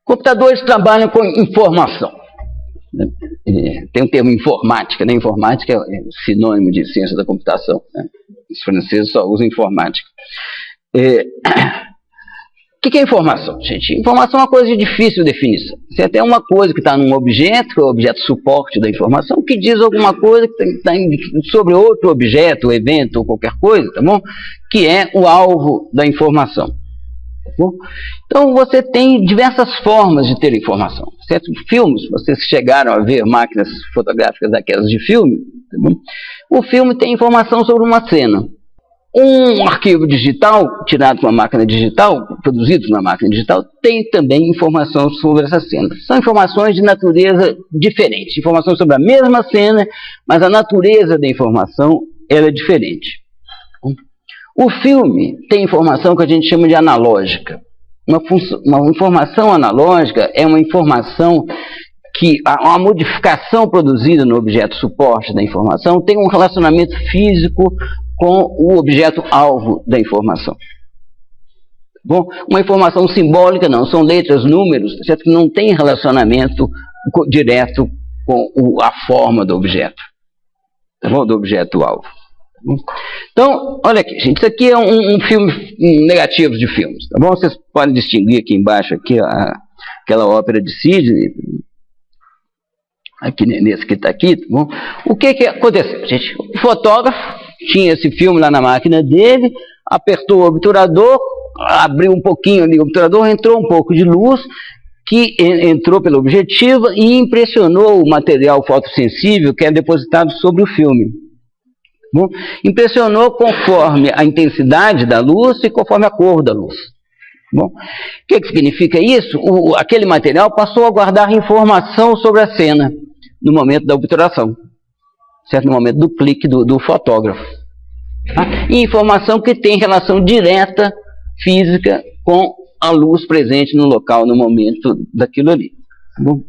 Computadores trabalham com informação. Tem um termo informática, né? Informática é sinônimo de ciência da computação, né? Os franceses só usam informática. O que é informação, gente? Informação é uma coisa de difícil definição. Você tem uma coisa que está num objeto, que é o objeto suporte da informação, que diz alguma coisa que está sobre outro objeto, evento ou qualquer coisa, tá bom? Que é o alvo da informação. Tá bom? Então você tem diversas formas de ter informação. Certo? Filmes, vocês chegaram a ver máquinas fotográficas daquelas de filme, tá bom? O filme tem informação sobre uma cena. Um arquivo digital, tirado com uma máquina digital, produzido na máquina digital, tem também informação sobre essa cena. São informações de natureza diferente, informações sobre a mesma cena, mas a natureza da informação ela é diferente. O filme tem informação que a gente chama de analógica. Uma informação analógica é uma informação que a modificação produzida no objeto suporte da informação tem um relacionamento físico com o objeto-alvo da informação. Bom, uma informação simbólica não, são letras, números, certo? Que não tem relacionamento direto com a forma do objeto, tá bom? Do objeto-alvo. Então, olha aqui, gente, isso aqui é um filme, negativos de filmes, tá bom? Vocês podem distinguir aqui embaixo aqui aquela ópera de Sidney, aqui nesse que está aqui, tá bom? O que aconteceu, gente? O fotógrafo tinha esse filme lá na máquina dele, apertou o obturador, abriu um pouquinho ali o obturador, entrou um pouco de luz, que entrou pela objetiva e impressionou o material fotossensível que é depositado sobre o filme. Bom, impressionou conforme a intensidade da luz e conforme a cor da luz. Bom, o que significa isso? Aquele material passou a guardar informação sobre a cena no momento da obturação, certo? No momento do clique do fotógrafo. Tá? E informação que tem relação direta, física, com a luz presente no local, no momento daquilo ali. Tá bom?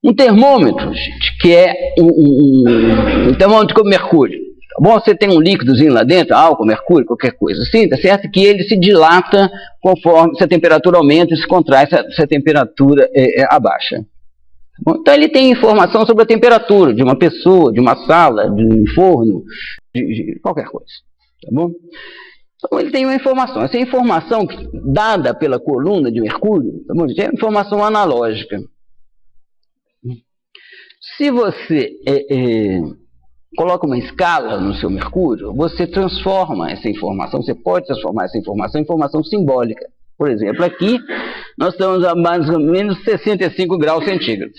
Um termômetro, gente, que é um termômetro com mercúrio. Tá bom? Você tem um líquidozinho lá dentro, álcool, mercúrio, qualquer coisa assim, tá certo? Que ele se dilata conforme se a temperatura aumenta e se contrai se a temperatura abaixa. Tá bom? Então ele tem informação sobre a temperatura de uma pessoa, de uma sala, de um forno, de qualquer coisa. Tá bom? Então ele tem uma informação. Essa informação dada pela coluna de mercúrio, tá bom? É informação analógica. Se você coloca uma escala no seu mercúrio, você transforma essa informação, você pode transformar essa informação em informação simbólica. Por exemplo, aqui nós estamos a mais ou menos 65 graus centígrados.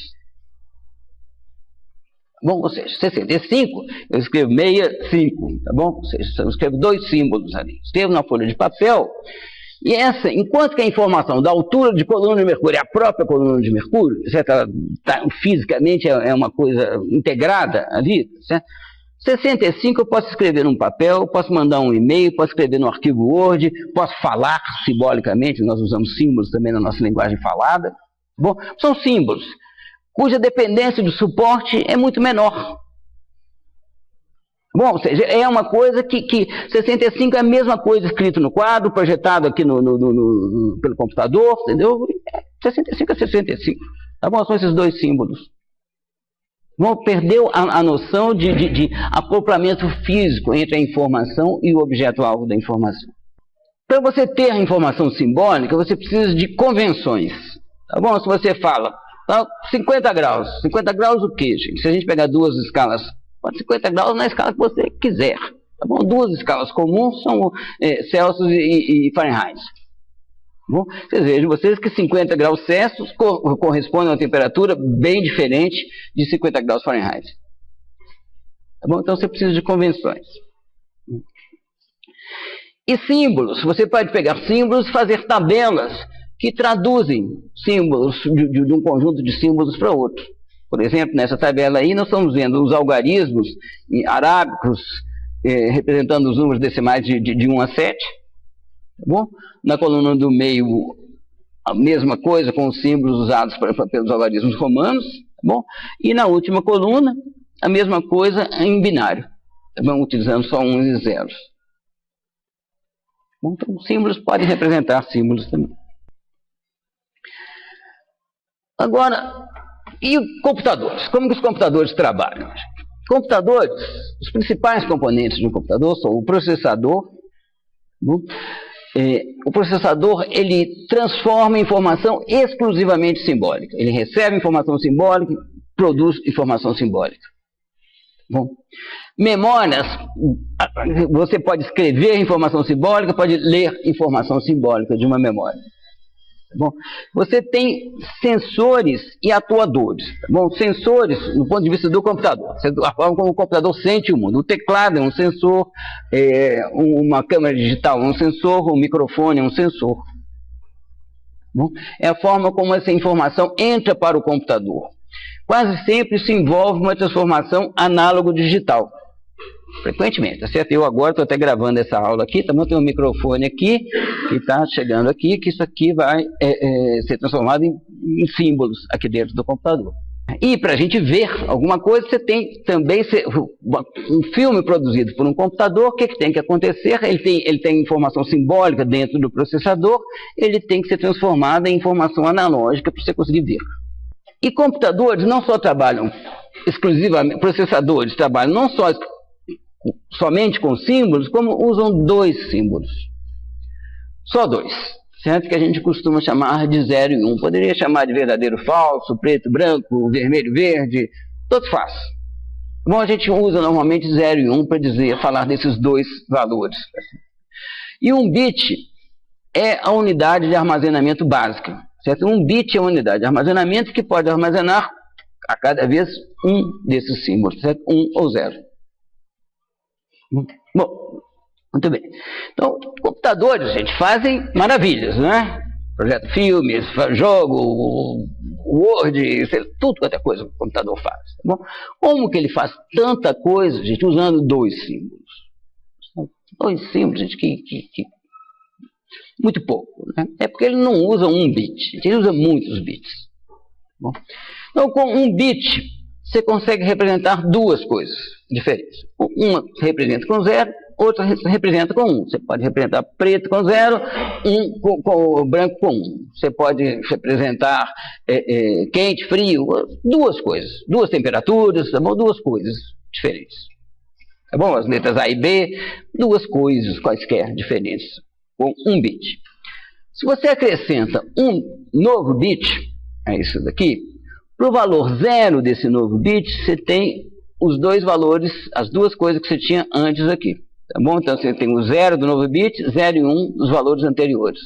Bom, ou seja, 65, eu escrevo 65, tá bom? Ou seja, eu escrevo dois símbolos ali. Escrevo na folha de papel. E essa, enquanto que a informação da altura de coluna de mercúrio é a própria coluna de mercúrio, certo? Ela fisicamente é uma coisa integrada ali, certo? 65 eu posso escrever num papel, posso mandar um e-mail, posso escrever no arquivo Word, posso falar simbolicamente, nós usamos símbolos também na nossa linguagem falada. Bom, são símbolos cuja dependência do suporte é muito menor. Bom, ou seja, é uma coisa que 65 é a mesma coisa escrito no quadro, projetado aqui pelo computador, entendeu? 65 é 65. Tá bom? São esses dois símbolos. Bom, perdeu a noção de acoplamento físico entre a informação e o objeto-alvo da informação. Para você ter a informação simbólica, você precisa de convenções. Tá bom? Se você fala, 50 graus. 50 graus o quê, gente? Se a gente pegar duas escalas, 50 graus na escala que você quiser. Tá bom? Duas escalas comuns são Celsius e Fahrenheit. Bom, vocês que 50 graus Celsius correspondem a uma temperatura bem diferente de 50 graus Fahrenheit. Tá bom? Então você precisa de convenções. E símbolos. Você pode pegar símbolos e fazer tabelas que traduzem símbolos de um conjunto de símbolos para outro. Por exemplo, nessa tabela aí nós estamos vendo os algarismos arábicos representando os números decimais de 1 a 7. Tá bom? Na coluna do meio, a mesma coisa com os símbolos usados pelos algarismos romanos. Tá bom? E na última coluna, a mesma coisa em binário. Tá bom? Utilizando só 1 e 0. Bom, então, símbolos podem representar símbolos também. Agora, e computadores? Como que os computadores trabalham? Computadores, os principais componentes de um computador são o processador. O processador, ele transforma informação exclusivamente simbólica. Ele recebe informação simbólica, produz informação simbólica. Bom, memórias, você pode escrever informação simbólica, pode ler informação simbólica de uma memória. Bom, você tem sensores e atuadores. Bom, sensores, no ponto de vista do computador, a forma como o computador sente o mundo. O teclado é um sensor, uma câmera digital é um sensor, um microfone é um sensor. Bom, é a forma como essa informação entra para o computador. Quase sempre isso envolve uma transformação análogo-digital. Frequentemente, tá certo? Eu agora estou até gravando essa aula aqui, também tem um microfone aqui, que está chegando aqui, que isso aqui vai ser transformado em símbolos aqui dentro do computador. E para a gente ver alguma coisa, você tem também um filme produzido por um computador. O que tem que acontecer? Ele tem informação simbólica dentro do processador, ele tem que ser transformado em informação analógica para você conseguir ver. E computadores não só trabalham exclusivamente, processadores trabalham não só somente com símbolos, como usam dois símbolos. Só dois, certo? Que a gente costuma chamar de 0 e 1. Poderia chamar de verdadeiro falso, preto, branco, vermelho, verde, tanto faz. Bom, a gente usa normalmente 0 e 1 para falar desses dois valores. E um bit é a unidade de armazenamento básica, certo? Um bit é a unidade de armazenamento que pode armazenar a cada vez um desses símbolos, certo? 1 ou 0. Bom, muito bem. Então, computadores, gente, fazem maravilhas, né? Projeto filmes, jogo, Word, tudo quanto é coisa que o computador faz. Tá bom? Como que ele faz tanta coisa, gente, usando dois símbolos? Dois símbolos, gente, que muito pouco, né? É porque ele não usa um bit, ele usa muitos bits. Bom, então, com um bit, você consegue representar duas coisas diferentes. Uma representa com 0, outra representa com 1. Você pode representar preto com 0, branco com 1. Você pode representar quente, frio, duas coisas, duas temperaturas, tá bom? Duas coisas diferentes. Tá bom? As letras A e B, duas coisas quaisquer diferentes, com um bit. Se você acrescenta um novo bit, é isso daqui, para o valor 0 desse novo bit, você tem os dois valores, as duas coisas que você tinha antes aqui. Tá bom? Então você tem o 0 do novo bit, 0 e 1 dos valores anteriores.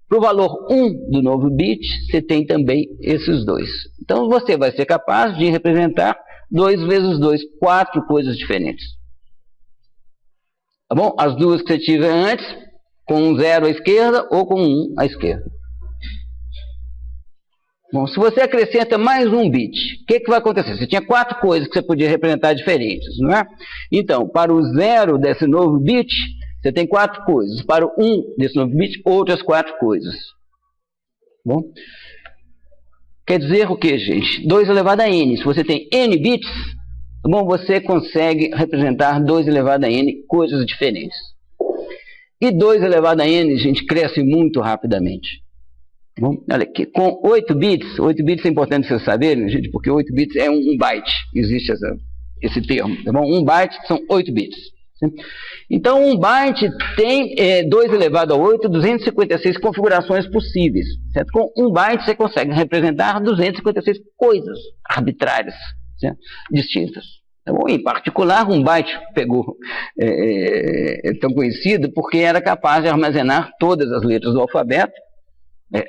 Para o valor 1 do novo bit, você tem também esses dois. Então você vai ser capaz de representar 2 vezes 2, 4 coisas diferentes. Tá bom? As duas que você tiver antes, com um 0 à esquerda ou com um 1 à esquerda. Bom, se você acrescenta mais um bit, o que vai acontecer? Você tinha 4 coisas que você podia representar diferentes, não é? Então, para o 0 desse novo bit, você tem 4 coisas. Para o 1 desse novo bit, outras 4 coisas. Bom, quer dizer o que, gente? 2 elevado a n. Se você tem n bits, bom, você consegue representar 2 elevado a n coisas diferentes. E 2 elevado a n, gente, cresce muito rapidamente. Bom, olha aqui, com 8 bits é importante vocês saberem, gente, porque 8 bits é um byte, existe esse termo, tá bom? 1 byte são 8 bits. Então, 1 byte tem 2 elevado a 8, 256 configurações possíveis, certo? Com 1 byte você consegue representar 256 coisas arbitrárias, certo? Distintas. Tá bom? Em particular, 1 byte tão conhecido porque era capaz de armazenar todas as letras do alfabeto,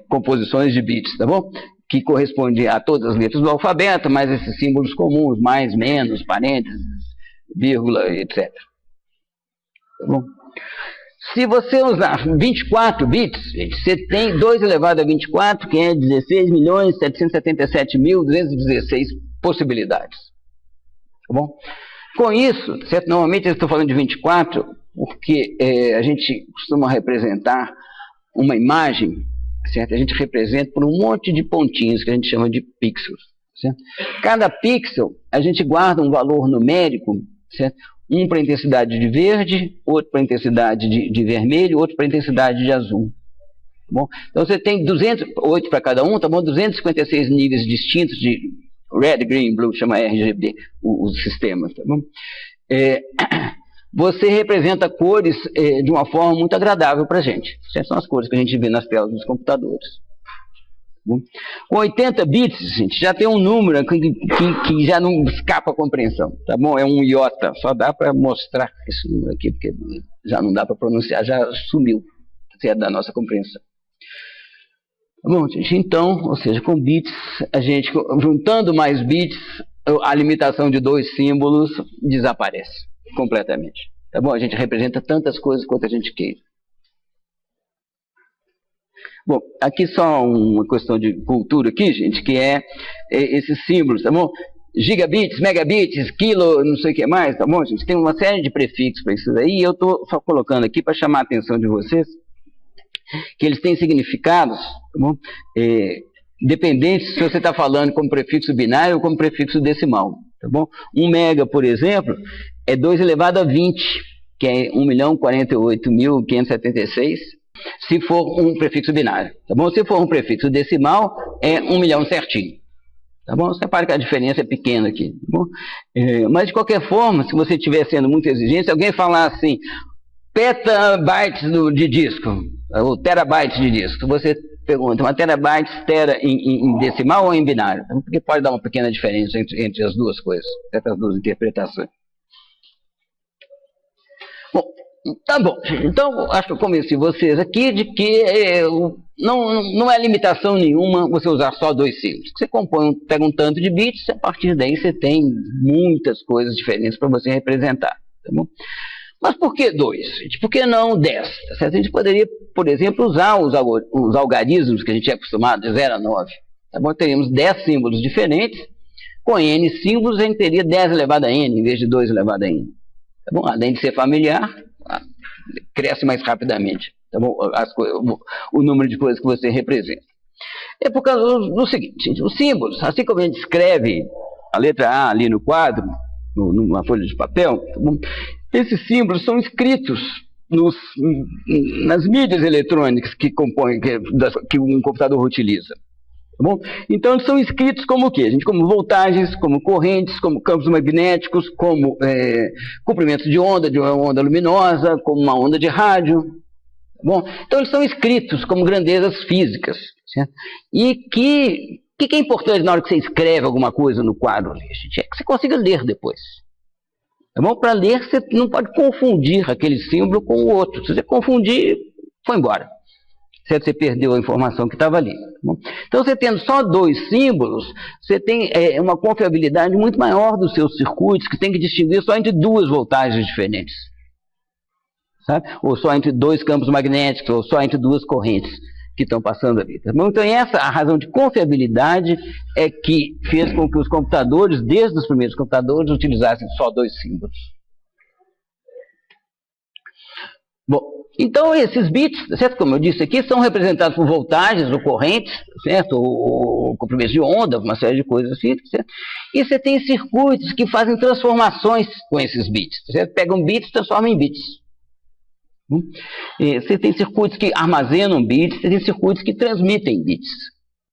composições de bits, tá bom? Que corresponde a todas as letras do alfabeto, mais esses símbolos comuns, mais, menos, parênteses, vírgula, etc. Tá bom? Se você usar 24 bits, você tem 2 elevado a 24, que é 16.777.216 possibilidades. Tá bom? Com isso, certo? Normalmente eu estou falando de 24, porque a gente costuma representar uma imagem, certo? A gente representa por um monte de pontinhos que a gente chama de pixels, certo? Cada pixel a gente guarda um valor numérico, certo? Um para intensidade de verde, outro para intensidade de vermelho, outro para intensidade de azul. bom? Então você tem 208 para cada um, tá bom? 256 níveis distintos de red, green, blue, chama RGB, o sistema, tá bom? Você representa cores de uma forma muito agradável para a gente. Essas são as cores que a gente vê nas telas dos computadores. Com 80 bits, gente, já tem um número que já não escapa a compreensão, tá bom? É um iota, só dá para mostrar esse número aqui, porque já não dá para pronunciar, já sumiu da nossa compreensão. Tá bom, gente? Então, ou seja, com bits, a gente, juntando mais bits, a limitação de 2 símbolos desaparece completamente. Tá bom? A gente representa tantas coisas quanto a gente queira. Bom, aqui só uma questão de cultura aqui, gente, que é esses símbolos, tá bom? Gigabits, megabits, quilo, não sei o que mais, tá bom, gente? Tem uma série de prefixos para isso daí, e eu estou só colocando aqui para chamar a atenção de vocês, que eles têm significados, tá bom? Dependentes se você está falando como prefixo binário ou como prefixo decimal, tá bom? 1 mega, por exemplo, é 2 elevado a 20, que é 1.048.576, se for um prefixo binário, tá bom? Se for um prefixo decimal, é 1 milhão certinho, tá bom? Você repara que a diferença é pequena aqui, tá bom? Mas de qualquer forma, se você estiver sendo muito exigente, se alguém falar assim, petabytes de disco, ou terabytes de disco, você pergunta, uma terabyte, em decimal ou em binário? Porque pode dar uma pequena diferença entre as duas coisas, entre as duas interpretações. Bom, tá bom. Então, acho que eu convenci vocês aqui de que não é limitação nenhuma você usar só 2 símbolos. Você pega um tanto de bits, a partir daí você tem muitas coisas diferentes para você representar, tá bom? Mas por que 2? Por que não 10? A gente poderia, por exemplo, usar os algarismos que a gente é acostumado, de 0 a 9. Tá bom? Teríamos 10 símbolos diferentes. Com n símbolos, a gente teria 10 elevado a n, em vez de 2 elevado a n. Tá bom? Além de ser familiar, cresce mais rapidamente. Tá bom? O número de coisas que você representa. É por causa do seguinte, gente, os símbolos, assim como a gente escreve a letra A ali no quadro, numa folha de papel, tá bom? Esses símbolos são escritos nas mídias eletrônicas que compõem, que um computador utiliza. Tá bom? Então, eles são escritos como o quê? Como voltagens, como correntes, como campos magnéticos, como comprimentos de onda luminosa, como uma onda de rádio. Tá bom? Então, eles são escritos como grandezas físicas. Certo? E o que é importante na hora que você escreve alguma coisa no quadro, gente? É que você consiga ler depois. Tá bom? Para ler, você não pode confundir aquele símbolo com o outro. Se você confundir, foi embora. Certo? Você perdeu a informação que estava ali. Tá bom? Então, você tendo só 2 símbolos, você tem uma confiabilidade muito maior dos seus circuitos, que tem que distinguir só entre 2 voltagens diferentes. Sabe? Ou só entre 2 campos magnéticos, ou só entre 2 correntes que estão passando ali. Tá bom? Então, a razão de confiabilidade é que fez com que os computadores, desde os primeiros computadores, utilizassem só 2 símbolos. Bom, então esses bits, certo? Como eu disse aqui, são representados por voltagens ou correntes, certo? Ou comprimentos de onda, uma série de coisas assim, certo? E você tem circuitos que fazem transformações com esses bits, certo? Pegam bits e transformam em bits. Você tem circuitos que armazenam bits, você tem circuitos que transmitem bits.